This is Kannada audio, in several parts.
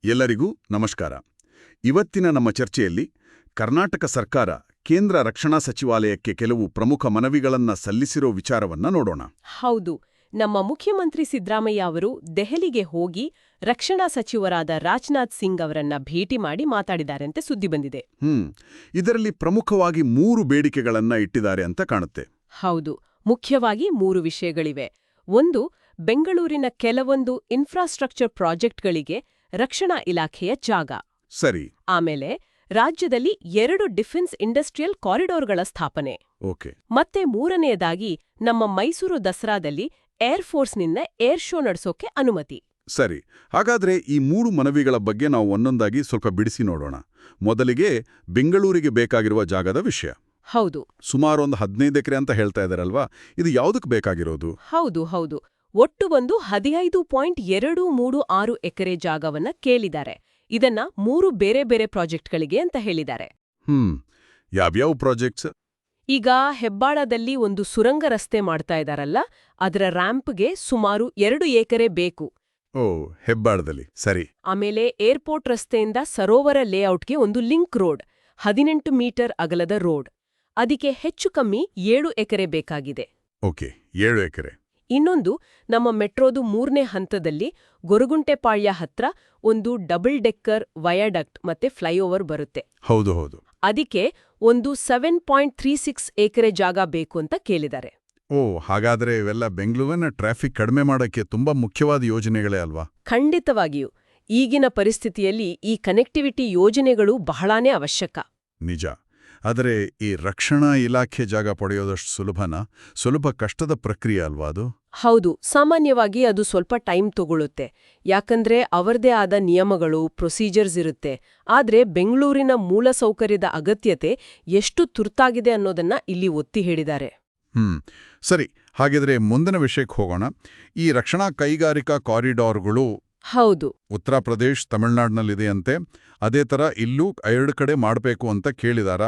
ಎಲ್ಲರಿಗೂ ನಮಸ್ಕಾರ. ಇವತ್ತಿನ ನಮ್ಮ ಚರ್ಚೆಯಲ್ಲಿ ಕರ್ನಾಟಕ ಸರ್ಕಾರ ಕೇಂದ್ರ ರಕ್ಷಣಾ ಸಚಿವಾಲಯಕ್ಕೆ ಕೆಲವು ಪ್ರಮುಖ ಮನವಿಗಳನ್ನ ಸಲ್ಲಿಸಿರೋ ವಿಚಾರವನ್ನ ನೋಡೋಣ. ಹೌದು, ನಮ್ಮ ಮುಖ್ಯಮಂತ್ರಿ ಸಿದ್ದರಾಮಯ್ಯ ಅವರು ದೆಹಲಿಗೆ ಹೋಗಿ ರಕ್ಷಣಾ ಸಚಿವರಾದ ರಾಜನಾಥ್ ಸಿಂಗ್ ಅವರನ್ನ ಭೇಟಿ ಮಾಡಿ ಮಾತಾಡಿದಾರಂತೆ ಸುದ್ದಿ ಬಂದಿದೆ. ಇದರಲ್ಲಿ ಪ್ರಮುಖವಾಗಿ 3 ಬೇಡಿಕೆಗಳನ್ನ ಇಟ್ಟಿದ್ದಾರೆ ಅಂತ ಕಾಣುತ್ತೆ. ಹೌದು, ಮುಖ್ಯವಾಗಿ 3 ವಿಷಯಗಳಿವೆ. ಒಂದು, ಬೆಂಗಳೂರಿನ ಕೆಲವೊಂದು ಇನ್ಫ್ರಾಸ್ಟ್ರಕ್ಚರ್ ಪ್ರಾಜೆಕ್ಟ್ಗಳಿಗೆ ರಕ್ಷಣಾ ಇಲಾಖೆಯ ಜಾಗ. ಸರಿ. ಆಮೇಲೆ ರಾಜ್ಯದಲ್ಲಿ 2 ಡಿಫೆನ್ಸ್ ಇಂಡಸ್ಟ್ರಿಯಲ್ ಕಾರಿಡಾರ್ಗಳ ಸ್ಥಾಪನೆ. ಓಕೆ. ಮತ್ತೆ 3ನೇದಾಗಿ ನಮ್ಮ ಮೈಸೂರು ದಸರಾದಲ್ಲಿ ಏರ್ಫೋರ್ಸ್ನಿಂದ ಏರ್ ಶೋ ನಡೆಸೋಕೆ ಅನುಮತಿ. ಸರಿ. ಹಾಗಾದ್ರೆ ಈ 3 ಮನವಿಗಳ ಬಗ್ಗೆ ನಾವು ಒಂದೊಂದಾಗಿ ಸ್ವಲ್ಪ ಬಿಡಿಸಿ ನೋಡೋಣ. ಮೊದಲಿಗೆ ಬೆಂಗಳೂರಿಗೆ ಬೇಕಾಗಿರುವ ಜಾಗದ ವಿಷಯ. ಹೌದು. ಸುಮಾರು ಒಂದು 15 ಎಕರೆ ಅಂತ ಹೇಳ್ತಾ ಇದ್ದಾರಲ್ವಾ, ಇದು ಯಾವುದಕ್ಕೆ ಬೇಕಾಗಿರೋದು? ಹೌದು. ಒಟ್ಟು ಒಂದು 15.236 ಎಕರೆ ಜಾಗವನ್ನ ಕೇಳಿದ್ದಾರೆ. ಇದನ್ನ 3 ಬೇರೆ ಬೇರೆ ಪ್ರಾಜೆಕ್ಟ್ಗಳಿಗೆ ಅಂತ ಹೇಳಿದ್ದಾರೆ. ಯಾವ್ಯಾವ ಪ್ರಾಜೆಕ್ಟ್ಸ್? ಈಗ ಹೆಬ್ಬಾಳದಲ್ಲಿ ಒಂದು ಸುರಂಗ ರಸ್ತೆ ಮಾಡ್ತಾ ಇದಾರಲ್ಲ, ಅದರ ರ್ಯಾಂಪ್ಗೆ ಸುಮಾರು 2 ಎಕರೆ ಬೇಕು. ಓ, ಹೆಬ್ಬಾಳದಲ್ಲಿ. ಸರಿ. ಆಮೇಲೆ ಏರ್ಪೋರ್ಟ್ ರಸ್ತೆಯಿಂದ ಸರೋವರ ಲೇಔಟ್ಗೆ ಒಂದು ಲಿಂಕ್ ರೋಡ್, 18 ಮೀಟರ್ ಅಗಲದ ರೋಡ್. ಅದಕ್ಕೆ ಹೆಚ್ಚು ಕಮ್ಮಿ 7 ಎಕರೆ ಬೇಕಾಗಿದೆ. ಓಕೆ, 7 ಎಕರೆ. ಇನ್ನೊಂದು, ನಮ್ಮ ಮೆಟ್ರೋದು 3ನೇ ಹಂತದಲ್ಲಿ ಗೊರಗುಂಟೆಪಾಳ್ಯ ಹತ್ರ ಒಂದು ಡಬಲ್ ಡೆಕ್ಕರ್ ವಯಾಡಕ್ಟ್ ಮತ್ತೆ ಫ್ಲೈಓವರ್ ಬರುತ್ತೆ. ಹೌದು. ಅದಕ್ಕೆ ಒಂದು 7.36 ಎಕರೆ ಜಾಗ ಬೇಕು ಅಂತ ಕೇಳಿದ್ದಾರೆ. ಓ, ಹಾಗಾದ್ರೆ ಇವೆಲ್ಲ ಬೆಂಗಳೂರಿನ ಟ್ರಾಫಿಕ್ ಕಡಿಮೆ ಮಾಡಕ್ಕೆ ತುಂಬಾ ಮುಖ್ಯವಾದ ಯೋಜನೆಗಳೇ ಅಲ್ವಾ? ಖಂಡಿತವಾಗಿಯೂ. ಈಗಿನ ಪರಿಸ್ಥಿತಿಯಲ್ಲಿ ಈ ಕನೆಕ್ಟಿವಿಟಿ ಯೋಜನೆಗಳು ಬಹಳಾನೇ ಅವಶ್ಯಕ. ನಿಜ. ಆದರೆ ಈ ರಕ್ಷಣಾ ಇಲಾಖೆ ಜಾಗ ಪಡೆಯೋದಷ್ಟು ಸ್ವಲ್ಪ ಕಷ್ಟದ ಪ್ರಕ್ರಿಯೆ ಅಲ್ವಾ ಅದು? ಹೌದು, ಸಾಮಾನ್ಯವಾಗಿ ಅದು ಸ್ವಲ್ಪ ಟೈಮ್ ತಗೊಳ್ಳುತ್ತೆ. ಯಾಕಂದ್ರೆ ಅವರದೇ ಆದ ನಿಯಮಗಳು, ಪ್ರೊಸೀಜರ್ಸ್ ಇರುತ್ತೆ. ಆದ್ರೆ ಬೆಂಗಳೂರಿನ ಮೂಲಸೌಕರ್ಯದ ಅಗತ್ಯತೆ ಎಷ್ಟು ತುರ್ತಾಗಿದೆ ಅನ್ನೋದನ್ನ ಇಲ್ಲಿ ಒತ್ತಿ ಹೇಳಿದ್ದಾರೆ. ಸರಿ. ಹಾಗಿದ್ರೆ ಮುಂದಿನ ವಿಷಯಕ್ಕೆ ಹೋಗೋಣ. ಈ ರಕ್ಷಣಾ ಕೈಗಾರಿಕಾ ಕಾರಿಡಾರ್ಗಳು ಹೌದು, ಉತ್ತರ ಪ್ರದೇಶ್, ತಮಿಳುನಾಡಿನಲ್ಲಿದೆಯಂತೆ. ಅದೇ ತರ ಇಲ್ಲೂ 2 ಕಡೆ ಮಾಡಬೇಕು ಅಂತ ಕೇಳಿದಾರ?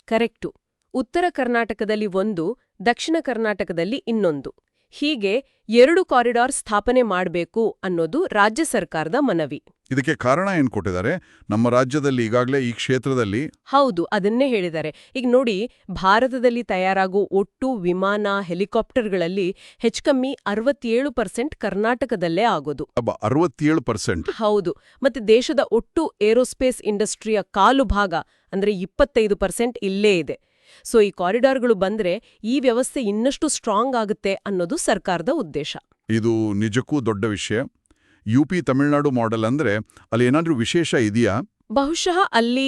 ಕರೆಕ್ಟು. ಉತ್ತರ ಕರ್ನಾಟಕದಲ್ಲಿ ಒಂದು, ದಕ್ಷಿಣ ಕರ್ನಾಟಕದಲ್ಲಿ ಇನ್ನೊಂದು. ಹೀಗೆ 2 ಕಾರಿಡಾರ್ ಸ್ಥಾಪನೆ ಮಾಡಬೇಕು ಅನ್ನೋದು ರಾಜ್ಯ ಸರ್ಕಾರದ ಮನವಿ. ಇದಕ್ಕೆ ಕಾರಣ ಏನ್ ಕೊಟ್ಟಿದ್ದಾರೆ? ನಮ್ಮ ರಾಜ್ಯದಲ್ಲಿ ಈಗಾಗಲೇ ಈ ಕ್ಷೇತ್ರದಲ್ಲಿ ಹೌದು, ಅದನ್ನೇ ಹೇಳಿದ್ದಾರೆ. ಈಗ ನೋಡಿ, ಭಾರತದಲ್ಲಿ ತಯಾರಾಗೋ ಒಟ್ಟು ವಿಮಾನ, ಹೆಲಿಕಾಪ್ಟರ್ಗಳಲ್ಲಿ ಹೆಚ್ಚುಕಮ್ಮಿ 67% ಕರ್ನಾಟಕದಲ್ಲೇ ಆಗೋದು. 67%? ಹೌದು. ಮತ್ತೆ ದೇಶದ ಒಟ್ಟು ಏರೋಸ್ಪೇಸ್ ಇಂಡಸ್ಟ್ರಿಯ ಕಾಲು ಭಾಗ ಅಂದ್ರೆ 25% ಇಲ್ಲೇ ಇದೆ. ಸೊ ಈ ಕಾರಿಡಾರ್ಗಳು ಬಂದ್ರೆ ಈ ವ್ಯವಸ್ಥೆ ಇನ್ನಷ್ಟು ಸ್ಟ್ರಾಂಗ್ ಆಗುತ್ತೆ ಅನ್ನೋದು ಸರ್ಕಾರದ ಉದ್ದೇಶ. ಇದು ನಿಜಕ್ಕೂ ದೊಡ್ಡ ವಿಷಯ. UP ತಮಿಳುನಾಡು ಮಾಡೆಲ್ ಅಂದ್ರೆ ಅಲ್ಲಿ ಏನಾದ್ರೂ ವಿಶೇಷ ಇದೆಯಾ? ಬಹುಶಃ ಅಲ್ಲಿ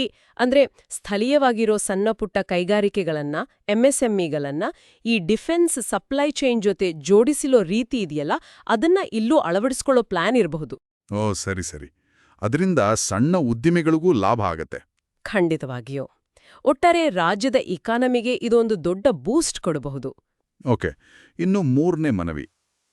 ಸ್ಥಳೀಯವಾಗಿರೋ ಸಣ್ಣಪುಟ್ಟ ಕೈಗಾರಿಕೆಗಳನ್ನ, MSMEಗಳನ್ನ ಈ ಡಿಫೆನ್ಸ್ ಸಪ್ಲೈ ಚೈನ್ ಜೊತೆ ಜೋಡಿಸಿಲೋ ರೀತಿ ಇದೆಯಲ್ಲ, ಅದನ್ನ ಇಲ್ಲೂ ಅಳವಡಿಸ್ಕೊಳ್ಳೋ ಪ್ಲಾನ್ ಇರಬಹುದು. ಓ, ಸರಿ. ಅದರಿಂದ ಸಣ್ಣ ಉದ್ದಿಮೆಗಳಿಗೂ ಲಾಭ ಆಗತ್ತೆ. ಖಂಡಿತವಾಗಿಯೋ. ಒಟ್ಟಾರೆ ರಾಜ್ಯದ ಇಕಾನಮಿಗೆ ಇದೊಂದು ದೊಡ್ಡ ಬೂಸ್ಟ್ ಕೊಡಬಹುದು. ಓಕೆ. ಇನ್ನು 3ನೇ ಮನವಿ,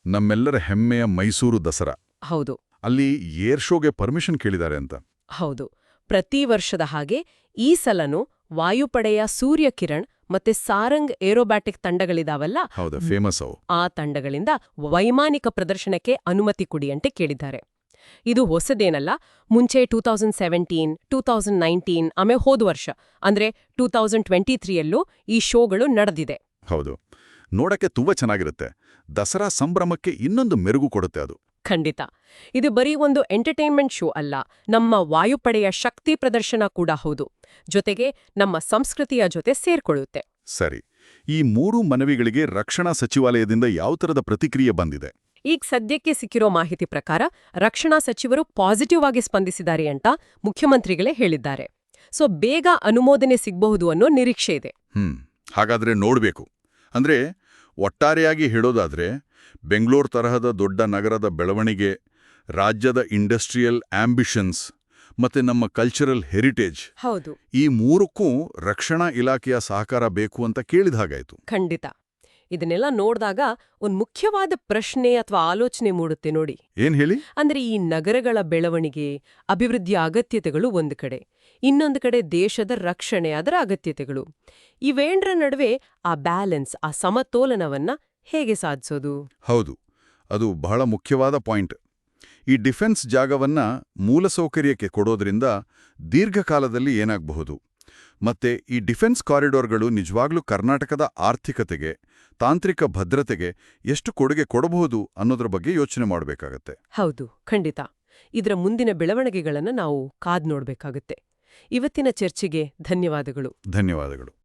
ನಮ್ಮೆಲ್ಲರ ಹೆಮ್ಮೆಯ ಮೈಸೂರು ದಸರಾ. ಹೌದು. ಅಲ್ಲಿ ಏರ್ ಶೋಗೆ ಪರ್ಮಿಷನ್ ಕೇಳಿದ್ದಾರೆ ಅಂತ. ಹೌದು. ಪ್ರತಿ ವರ್ಷದ ಹಾಗೆ ಈ ಸಲನೂ ವಾಯುಪಡೆಯ ಸೂರ್ಯಕಿರಣ್ ಮತ್ತೆ ಸಾರಂಗ್ ಏರೋಬ್ಯಾಟಿಕ್ ತಂಡಗಳಿದಾವಲ್ಲ, ಹೌದಾ, ಫೇಮಸ್ ಅವು. ಆ ತಂಡಗಳಿಂದ ವೈಮಾನಿಕ ಪ್ರದರ್ಶನಕ್ಕೆ ಅನುಮತಿ ಕೊಡಿಯಂತೆ ಕೇಳಿದ್ದಾರೆ. ಇದು ಹೊಸದೇನಲ್ಲ. ಮುಂಚೆ 2017, 2019, ಆಮೇಲೆ ಹೋದ ವರ್ಷ ಅಂದ್ರೆ 2023ಯಲ್ಲೂ ಈ ಶೋಗಳು ನಡೆದಿದೆ. ಹೌದು, ನೋಡಕ್ಕೆ ತುಂಬಾ ಚೆನ್ನಾಗಿರುತ್ತೆ. ದಸರಾ ಸಂಭ್ರಮಕ್ಕೆ ಇನ್ನೊಂದು ಮೆರುಗು ಕೊಡುತ್ತೆ ಅದು. ಖಂಡಿತ. ಇದು ಬರೀ ಒಂದು ಎಂಟರ್ಟೈನ್ಮೆಂಟ್ ಶೋ ಅಲ್ಲ, ನಮ್ಮ ವಾಯುಪಡೆಯ ಶಕ್ತಿ ಪ್ರದರ್ಶನ ಕೂಡ ಹೌದು. ಜೊತೆಗೆ ನಮ್ಮ ಸಂಸ್ಕೃತಿಯ ಜೊತೆ ಸೇರ್ಕೊಳ್ಳುತ್ತೆ. ಸರಿ. ಈ 3 ಮನವಿಗಳಿಗೆ ರಕ್ಷಣಾ ಸಚಿವಾಲಯದಿಂದ ಯಾವ ತರದ ಪ್ರತಿಕ್ರಿಯೆ ಬಂದಿದೆ? ಈಗ ಸದ್ಯಕ್ಕೆ ಸಿಕ್ಕಿರೋ ಮಾಹಿತಿ ಪ್ರಕಾರ ರಕ್ಷಣಾ ಸಚಿವರು ಪಾಸಿಟಿವ್ ಆಗಿ ಸ್ಪಂದಿಸಿದ್ದಾರೆ ಅಂತ ಮುಖ್ಯಮಂತ್ರಿಗಳೇ ಹೇಳಿದ್ದಾರೆ. ಸೊ ಬೇಗ ಅನುಮೋದನೆ ಸಿಗಬಹುದು ಅನ್ನೋ ನಿರೀಕ್ಷೆ ಇದೆ. ಹಾಗಾದ್ರೆ ನೋಡ್ಬೇಕು. ಅಂದ್ರೆ ಒಟ್ಟಾರೆಯಾಗಿ ಹೇಳೋದಾದ್ರೆ ಬೆಂಗಳೂರು ತರಹದ ದೊಡ್ಡ ನಗರದ ಬೆಳವಣಿಗೆ, ರಾಜ್ಯದ ಇಂಡಸ್ಟ್ರಿಯಲ್ ಆಂಬಿಷನ್ಸ್ ಮತ್ತೆ ನಮ್ಮ ಕಲ್ಚರಲ್ ಹೆರಿಟೇಜ್, ಹೌದು, ಈ 3ಕ್ಕೂ ರಕ್ಷಣಾ ಇಲಾಖೆಯ ಸಹಕಾರ ಬೇಕು ಅಂತ ಕೇಳಿದ ಹಾಗಾಯ್ತು. ಖಂಡಿತ. ಇದನ್ನೆಲ್ಲ ನೋಡಿದಾಗ ಒಂದು ಮುಖ್ಯವಾದ ಪ್ರಶ್ನೆ ಅಥವಾ ಆಲೋಚನೆ ಮೂಡುತ್ತೆ ನೋಡಿ. ಏನ್ ಹೇಳಿ? ಅಂದ್ರೆ ಈ ನಗರಗಳ ಬೆಳವಣಿಗೆ, ಅಭಿವೃದ್ಧಿಯ ಅಗತ್ಯತೆಗಳು ಒಂದು ಕಡೆ, ಇನ್ನೊಂದು ಕಡೆ ದೇಶದ ರಕ್ಷಣೆ, ಅದರ ಅಗತ್ಯತೆಗಳು. ಇವೇಂಡ್ರ ನಡುವೆ ಆ ಬ್ಯಾಲೆನ್ಸ್, ಆ ಸಮತೋಲನವನ್ನ ಹೇಗೆ ಸಾಧಿಸೋದು? ಹೌದು, ಅದು ಬಹಳ ಮುಖ್ಯವಾದ ಪಾಯಿಂಟ್. ಈ ಡಿಫೆನ್ಸ್ ಜಾಗವನ್ನ ಮೂಲಸೌಕರ್ಯಕ್ಕೆ ಕೊಡೋದ್ರಿಂದ ದೀರ್ಘಕಾಲದಲ್ಲಿ ಏನಾಗಬಹುದು? ಮತ್ತೆ ಈ ಡಿಫೆನ್ಸ್ ಕಾರಿಡಾರ್ಗಳು ನಿಜವಾಗ್ಲೂ ಕರ್ನಾಟಕದ ಆರ್ಥಿಕತೆಗೆ, ತಾಂತ್ರಿಕ ಭದ್ರತೆಗೆ ಎಷ್ಟು ಕೊಡುಗೆ ಕೊಡಬಹುದು ಅನ್ನೋದ್ರ ಬಗ್ಗೆ ಯೋಚನೆ ಮಾಡಬೇಕಾಗತ್ತೆ. ಹೌದು, ಖಂಡಿತ. ಇದರ ಮುಂದಿನ ಬೆಳವಣಿಗೆಗಳನ್ನು ನಾವು ಕಾದ್ ನೋಡ್ಬೇಕಾಗುತ್ತೆ. ಇವತ್ತಿನ ಚರ್ಚೆಗೆ ಧನ್ಯವಾದಗಳು. ಧನ್ಯವಾದಗಳು.